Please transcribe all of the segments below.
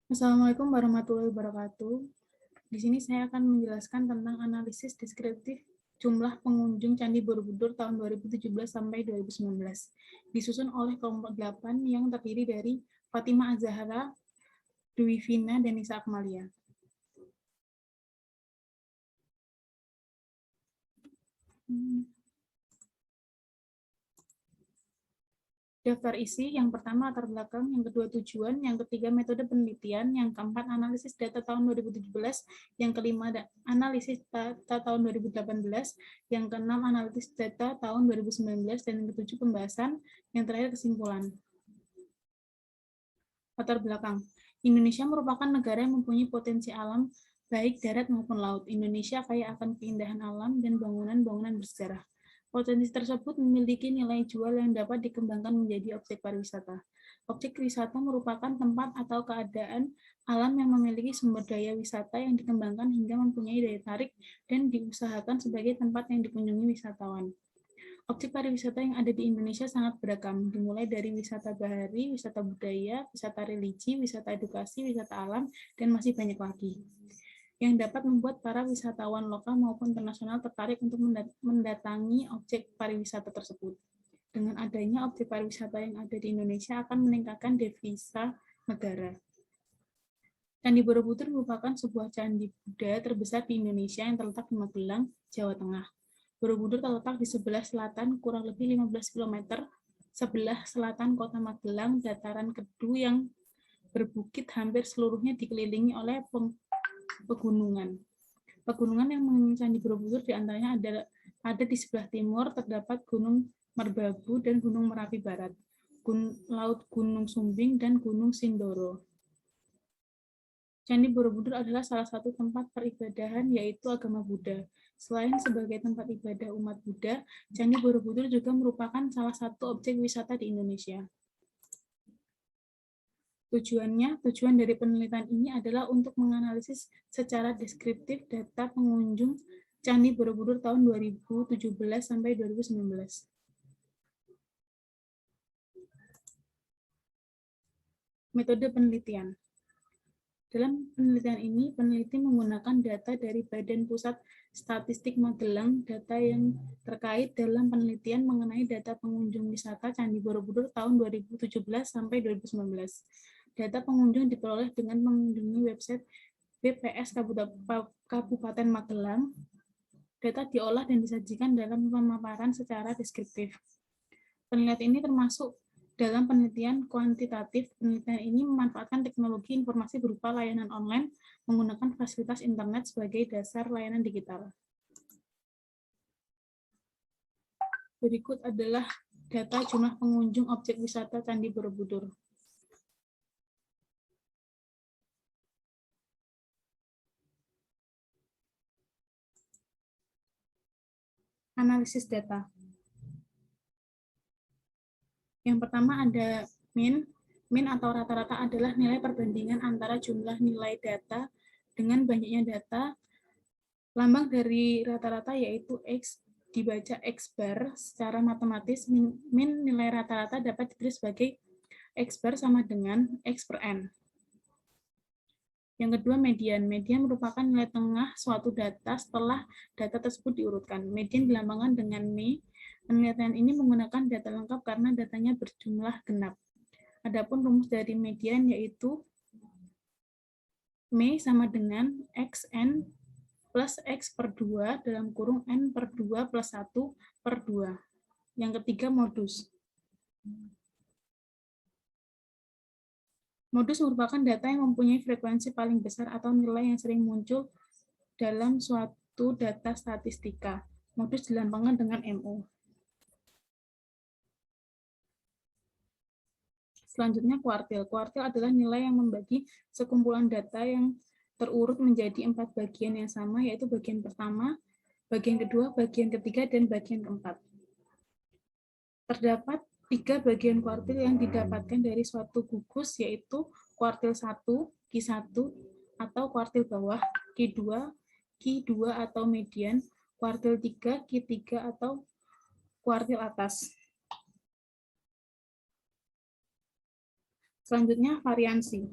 Assalamualaikum warahmatullahi wabarakatuh. Di sini saya akan menjelaskan tentang analisis deskriptif jumlah pengunjung Candi Borobudur tahun 2017 sampai 2019. Disusun oleh kelompok 8 yang terdiri dari Fatimah Az-Zahra, Dwi Vina, dan Nisa Akmalia. Daftar isi, yang pertama latar belakang, yang kedua tujuan, yang ketiga metode penelitian, yang keempat analisis data tahun 2017, yang kelima analisis data tahun 2018, yang keenam analisis data tahun 2019, dan yang ketujuh pembahasan, yang terakhir kesimpulan. Latar belakang, Indonesia merupakan negara yang mempunyai potensi alam baik darat maupun laut. Indonesia kaya akan keindahan alam dan bangunan-bangunan bersejarah. Potensi tersebut memiliki nilai jual yang dapat dikembangkan menjadi objek pariwisata. Objek wisata merupakan tempat atau keadaan alam yang memiliki sumber daya wisata yang dikembangkan hingga mempunyai daya tarik dan diusahakan sebagai tempat yang dikunjungi wisatawan. Objek pariwisata yang ada di Indonesia sangat beragam, dimulai dari wisata bahari, wisata budaya, wisata religi, wisata edukasi, wisata alam, dan masih banyak lagi yang dapat membuat para wisatawan lokal maupun internasional tertarik untuk mendatangi objek pariwisata tersebut. Dengan adanya objek pariwisata yang ada di Indonesia akan meningkatkan devisa negara. Candi Borobudur merupakan sebuah candi Buddha terbesar di Indonesia yang terletak di Magelang, Jawa Tengah. Borobudur terletak di sebelah selatan kurang lebih 15 km, sebelah selatan kota Magelang, dataran Kedu yang berbukit hampir seluruhnya dikelilingi oleh pegunungan. Pegunungan yang mengelilingi Candi Borobudur diantaranya ada di sebelah timur terdapat Gunung Merbabu dan Gunung Merapi Barat, Laut Gunung Sumbing, dan Gunung Sindoro. Candi Borobudur adalah salah satu tempat peribadahan yaitu agama Buddha. Selain sebagai tempat ibadah umat Buddha, Candi Borobudur juga merupakan salah satu objek wisata di Indonesia. Tujuan dari penelitian ini adalah untuk menganalisis secara deskriptif data pengunjung Candi Borobudur tahun 2017 sampai 2019. Metode penelitian. Dalam penelitian ini, peneliti menggunakan data dari Badan Pusat Statistik Magelang, data yang terkait dalam penelitian mengenai data pengunjung wisata Candi Borobudur tahun 2017 sampai 2019. Data pengunjung diperoleh dengan mengunjungi website BPS Kabupaten Magelang. Data diolah dan disajikan dalam pemaparan secara deskriptif. Penelitian ini termasuk dalam penelitian kuantitatif. Penelitian ini memanfaatkan teknologi informasi berupa layanan online menggunakan fasilitas internet sebagai dasar layanan digital. Berikut adalah data jumlah pengunjung objek wisata Candi Borobudur. Analisis data. Yang pertama ada min. Min atau rata-rata adalah nilai perbandingan antara jumlah nilai data dengan banyaknya data. Lambang dari rata-rata yaitu X dibaca X bar. Secara matematis, min nilai rata-rata dapat ditulis sebagai X bar sama dengan X per N. Yang kedua, median. Median merupakan nilai tengah suatu data setelah data tersebut diurutkan. Median dilambangkan dengan M. Penelitian ini menggunakan data lengkap karena datanya berjumlah genap. Adapun rumus dari median yaitu M sama dengan XN plus X per 2 dalam kurung N per 2 plus 1 per 2. Yang ketiga, modus. Modus merupakan data yang mempunyai frekuensi paling besar atau nilai yang sering muncul dalam suatu data statistika. Modus dilambangkan dengan MO. Selanjutnya, kuartil. Kuartil adalah nilai yang membagi sekumpulan data yang terurut menjadi 4 bagian yang sama, yaitu bagian pertama, bagian kedua, bagian ketiga, dan bagian keempat. Terdapat 3 bagian kuartil yang didapatkan dari suatu gugus, yaitu kuartil 1, Q1, atau kuartil bawah, Q2, Q2 atau median, kuartil 3, Q3, atau kuartil atas. Selanjutnya, variansi.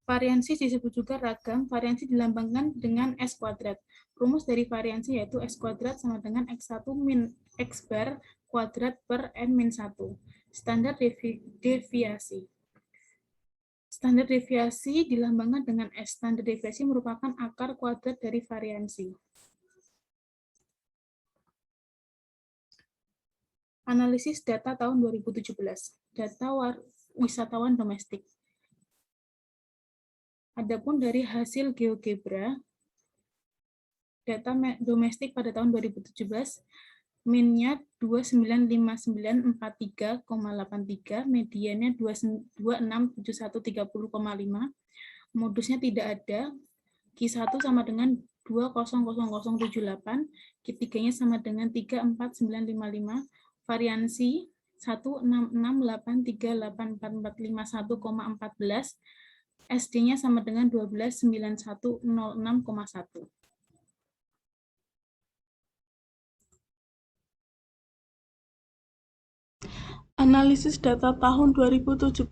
Variansi disebut juga ragam. Variansi dilambangkan dengan S kuadrat. Rumus dari variansi yaitu S kuadrat sama dengan X1 min X bar kuadrat per N min 1. Standar deviasi. Standar deviasi dilambangkan dengan S. Standar deviasi merupakan akar kuadrat dari variansi. Analisis data tahun 2017. Data wisatawan domestik. Adapun dari hasil GeoGebra, data domestik pada tahun 2017, min-nya 295943,83, mediannya 267130,5, modusnya tidak ada, Q1 sama dengan 200078, Q3-nya sama dengan 34955, variansi 166838441,14, SD-nya sama dengan 129106,1. Analisis data tahun 2017,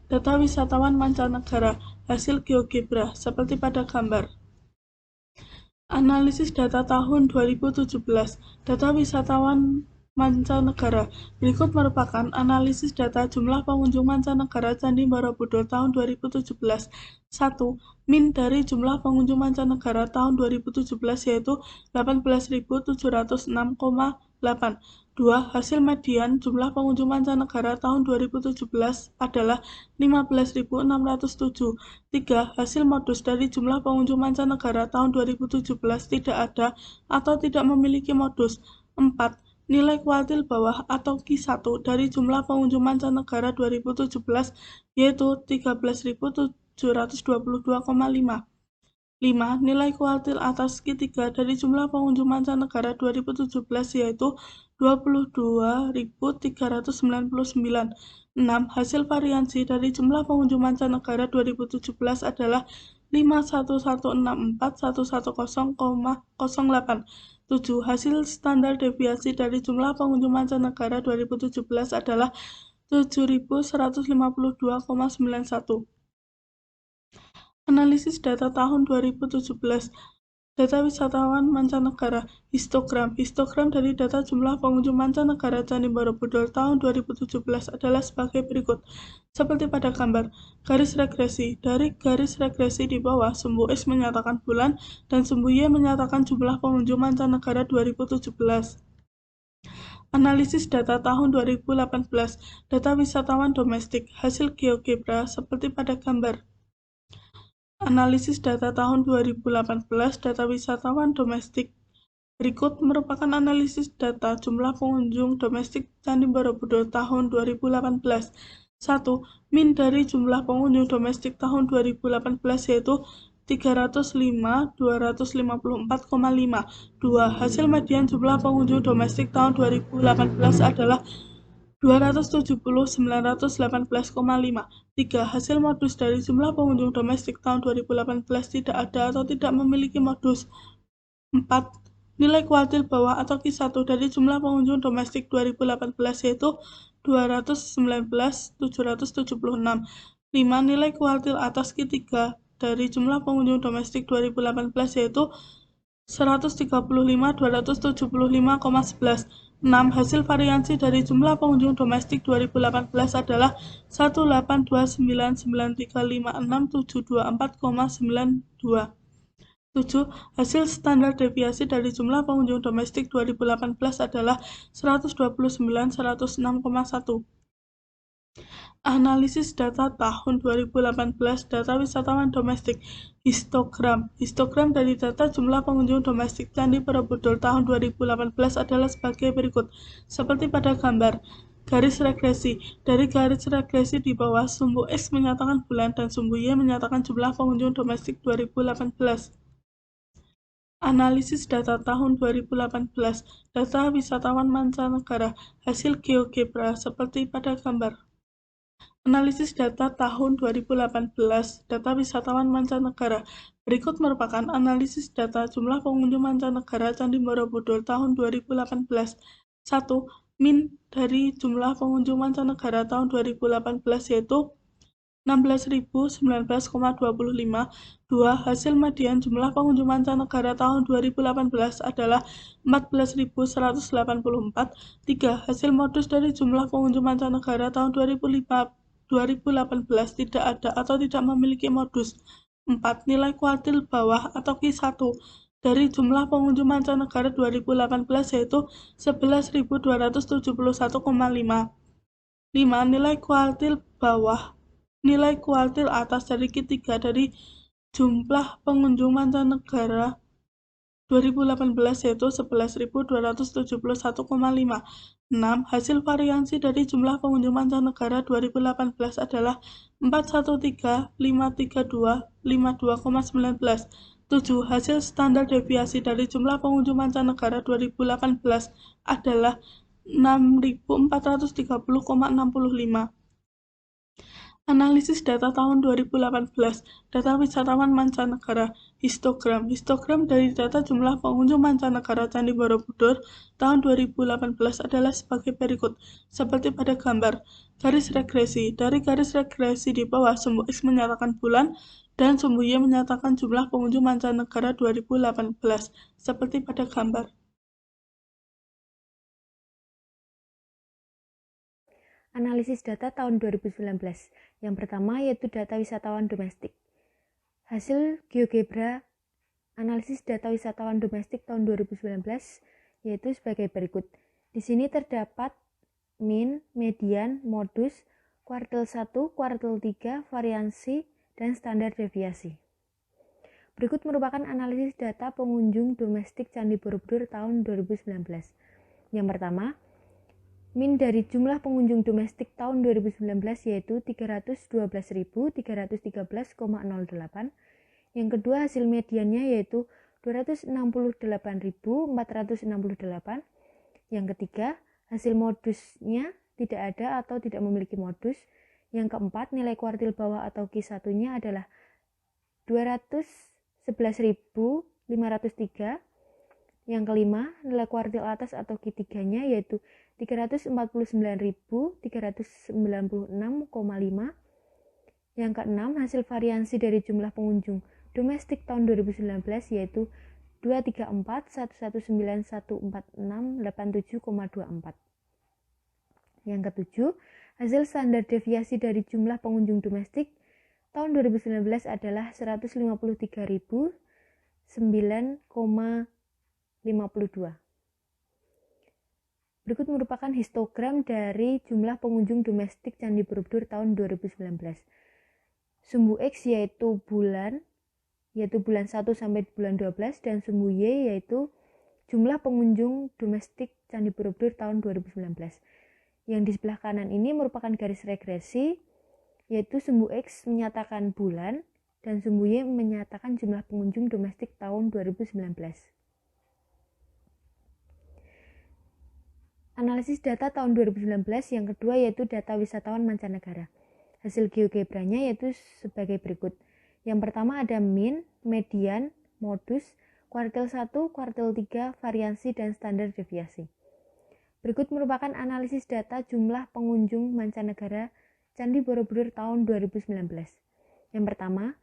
data wisatawan mancanegara, hasil GeoGebra, seperti pada gambar. Analisis data tahun 2017, data wisatawan mancanegara. Berikut merupakan analisis data jumlah pengunjung mancanegara Candi Borobudur tahun 2017. 1. Min dari jumlah pengunjung mancanegara tahun 2017 yaitu 18.706,8. 2. Hasil median jumlah pengunjung mancanegara tahun 2017 adalah 15.607. 3. Hasil modus dari jumlah pengunjung mancanegara tahun 2017 tidak ada atau tidak memiliki modus. 4. Nilai kuartil bawah atau Q1 dari jumlah pengunjung mancanegara 2017 yaitu 13.722,5. 5. Nilai kuartil atas Q3 dari jumlah pengunjung mancanegara 2017 yaitu 22.399. 6. Hasil variansi dari jumlah pengunjung mancanegara 2017 adalah 51164.110,08. 7. Hasil standar deviasi dari jumlah pengunjung mancanegara 2017 adalah 7.152,91. Analisis data tahun 2017, data wisatawan mancanegara, histogram. Histogram dari data jumlah pengunjung mancanegara Candi Borobudur tahun 2017 adalah sebagai berikut. Seperti pada gambar, garis regresi. Dari garis regresi di bawah, sumbu X menyatakan bulan dan sumbu Y menyatakan jumlah pengunjung mancanegara 2017. Analisis data tahun 2018, data wisatawan domestik, hasil GeoGebra seperti pada gambar. Analisis data tahun 2018, data wisatawan domestik. Berikut merupakan analisis data jumlah pengunjung domestik Candi Borobudur tahun 2018. 1. Min dari jumlah pengunjung domestik tahun 2018 yaitu 305.254,5. 2. Hasil median jumlah pengunjung domestik tahun 2018 adalah 270.918,5. 3. Hasil modus dari jumlah pengunjung domestik tahun 2018 tidak ada atau tidak memiliki modus. 4. Nilai kuartil bawah atau Q1 dari jumlah pengunjung domestik 2018 yaitu 219.776. 5. Nilai kuartil atas Q3 dari jumlah pengunjung domestik 2018 yaitu 135.275,11. 6. Hasil variansi dari jumlah pengunjung domestik 2018 adalah 1829356.724,92. 7. Hasil standar deviasi dari jumlah pengunjung domestik 2018 adalah 129.106,1. Analisis data tahun 2018, data wisatawan domestik, histogram. Histogram dari data jumlah pengunjung domestik Candi Borobudur tahun 2018 adalah sebagai berikut. Seperti pada gambar, garis regresi. Dari garis regresi di bawah, sumbu X menyatakan bulan dan sumbu Y menyatakan jumlah pengunjung domestik 2018. Analisis data tahun 2018, data wisatawan mancanegara, hasil GeoGebra seperti pada gambar. Analisis data tahun 2018, data wisatawan mancanegara. Berikut merupakan analisis data jumlah pengunjung mancanegara Candi Borobudur tahun 2018. 1. Min dari jumlah pengunjung mancanegara tahun 2018 yaitu 16.019,25. 2. Hasil median jumlah pengunjung mancanegara tahun 2018 adalah 14.184. 3. Hasil modus dari jumlah pengunjung mancanegara tahun 2018 tidak ada atau tidak memiliki modus. 4. Nilai kuartil bawah atau Q1 dari jumlah pengunjung mancanegara 2018 yaitu 11.271,5. 5. Nilai kuartil bawah nilai kuartil atas dari Q3 dari jumlah pengunjung mancanegara 2018 yaitu 11.271,5. 6. Hasil variansi dari jumlah pengunjung mancanegara 2018 adalah 413, 532, 52,19. 7. Hasil standar deviasi dari jumlah pengunjung mancanegara 2018 adalah 6.430,65. Analisis data tahun 2018, data wisatawan mancanegara, histogram. Histogram dari data jumlah pengunjung mancanegara Candi Borobudur tahun 2018 adalah sebagai berikut, seperti pada gambar. Garis regresi. Dari garis regresi di bawah, sumbu X menyatakan bulan, dan sumbu Y menyatakan jumlah pengunjung mancanegara 2018, seperti pada gambar. Analisis data tahun 2019. Yang pertama yaitu data wisatawan domestik. Hasil GeoGebra analisis data wisatawan domestik tahun 2019 yaitu sebagai berikut. Di sini terdapat min, median, modus, kuartil 1, kuartil 3, variansi, dan standar deviasi. Berikut merupakan analisis data pengunjung domestik Candi Borobudur tahun 2019. Yang pertama, min dari jumlah pengunjung domestik tahun 2019 yaitu 312.313,08. Yang kedua, hasil mediannya yaitu 268.468. Yang ketiga, hasil modusnya tidak ada atau tidak memiliki modus. Yang keempat, nilai kuartil bawah atau Q1-nya adalah 211.503. Yang kelima, nilai kuartil atas atau Q3-nya yaitu 349.396,5. Yang keenam, hasil variansi dari jumlah pengunjung domestik tahun 2019 yaitu 234.119.146,87,24. Yang ketujuh, hasil standar deviasi dari jumlah pengunjung domestik tahun 2019 adalah 153.009,52. Berikut merupakan histogram dari jumlah pengunjung domestik Candi Borobudur tahun 2019. Sumbu X yaitu bulan 1 sampai bulan 12, dan sumbu Y yaitu jumlah pengunjung domestik Candi Borobudur tahun 2019. Yang di sebelah kanan ini merupakan garis regresi, yaitu sumbu X menyatakan bulan dan sumbu Y menyatakan jumlah pengunjung domestik tahun 2019. Analisis data tahun 2019 yang kedua yaitu data wisatawan mancanegara. Hasil GeoGebra-nya yaitu sebagai berikut. Yang pertama ada min, median, modus, kuartil 1, kuartil 3, variansi, dan standar deviasi. Berikut merupakan analisis data jumlah pengunjung mancanegara Candi Borobudur tahun 2019. Yang pertama,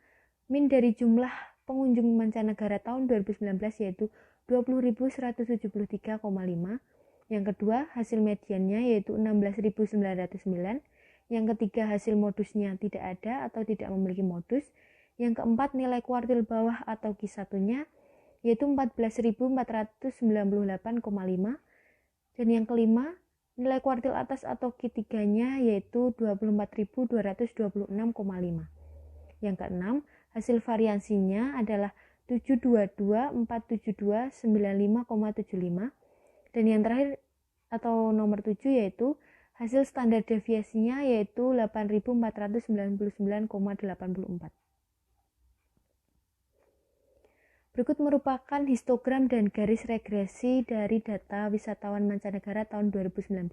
min dari jumlah pengunjung mancanegara tahun 2019 yaitu 20.173,5. Yang kedua, hasil mediannya yaitu 16.909. Yang ketiga, hasil modusnya tidak ada atau tidak memiliki modus. Yang keempat, nilai kuartil bawah atau Q1-nya yaitu 14.498,5. Dan yang kelima, nilai kuartil atas atau Q3-nya yaitu 24.226,5. Yang keenam, hasil variansinya adalah 722.472,95,75. Dan yang terakhir atau nomor 7 yaitu hasil standar deviasinya yaitu 8.499,84. Berikut merupakan histogram dan garis regresi dari data wisatawan mancanegara tahun 2019.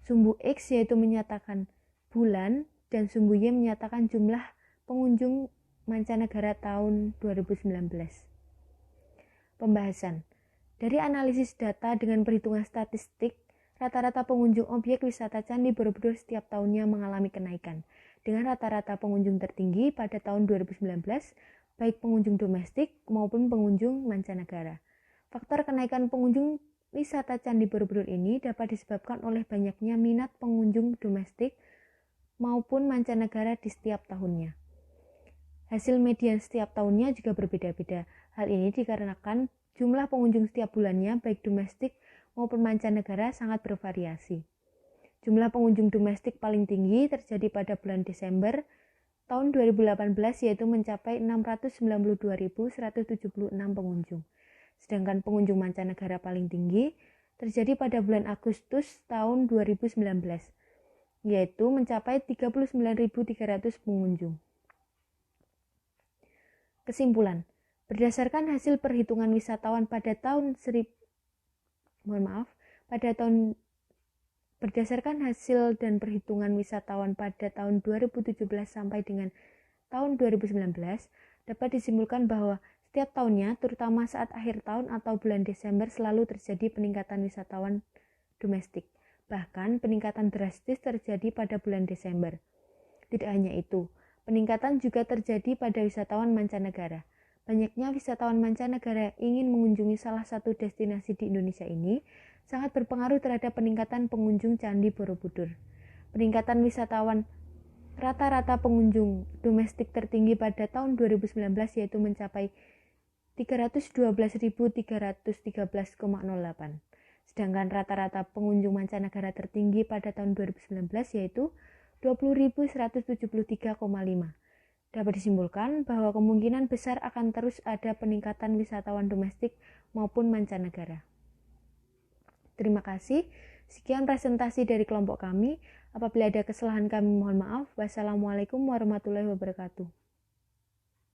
Sumbu X yaitu menyatakan bulan dan sumbu Y menyatakan jumlah pengunjung mancanegara tahun 2019. Pembahasan. Dari analisis data dengan perhitungan statistik, rata-rata pengunjung objek wisata Candi Borobudur setiap tahunnya mengalami kenaikan. dengan rata-rata pengunjung tertinggi pada tahun 2019, baik pengunjung domestik maupun pengunjung mancanegara. Faktor kenaikan pengunjung wisata Candi Borobudur ini dapat disebabkan oleh banyaknya minat pengunjung domestik maupun mancanegara di setiap tahunnya. Hasil median setiap tahunnya juga berbeda-beda. Hal ini dikarenakan jumlah pengunjung setiap bulannya baik domestik maupun mancanegara sangat bervariasi. Jumlah pengunjung domestik paling tinggi terjadi pada bulan Desember tahun 2018 yaitu mencapai 692.176 pengunjung. Sedangkan pengunjung mancanegara paling tinggi terjadi pada bulan Agustus tahun 2019 yaitu mencapai 39.300 pengunjung. Kesimpulan, berdasarkan hasil perhitungan wisatawan pada tahun berdasarkan hasil dan perhitungan wisatawan pada tahun 2017 sampai dengan tahun 2019, dapat disimpulkan bahwa setiap tahunnya, terutama saat akhir tahun atau bulan Desember, selalu terjadi peningkatan wisatawan domestik. Bahkan, peningkatan drastis terjadi pada bulan Desember. Tidak hanya itu, peningkatan juga terjadi pada wisatawan mancanegara. Banyaknya wisatawan mancanegara ingin mengunjungi salah satu destinasi di Indonesia ini sangat berpengaruh terhadap peningkatan pengunjung Candi Borobudur. Peningkatan wisatawan rata-rata pengunjung domestik tertinggi pada tahun 2019 yaitu mencapai 312.313,08. Sedangkan rata-rata pengunjung mancanegara tertinggi pada tahun 2019 yaitu 20.173,5. Dapat disimpulkan bahwa kemungkinan besar akan terus ada peningkatan wisatawan domestik maupun mancanegara. Terima kasih. Sekian presentasi dari kelompok kami. Apabila ada kesalahan kami mohon maaf. Wassalamualaikum warahmatullahi wabarakatuh.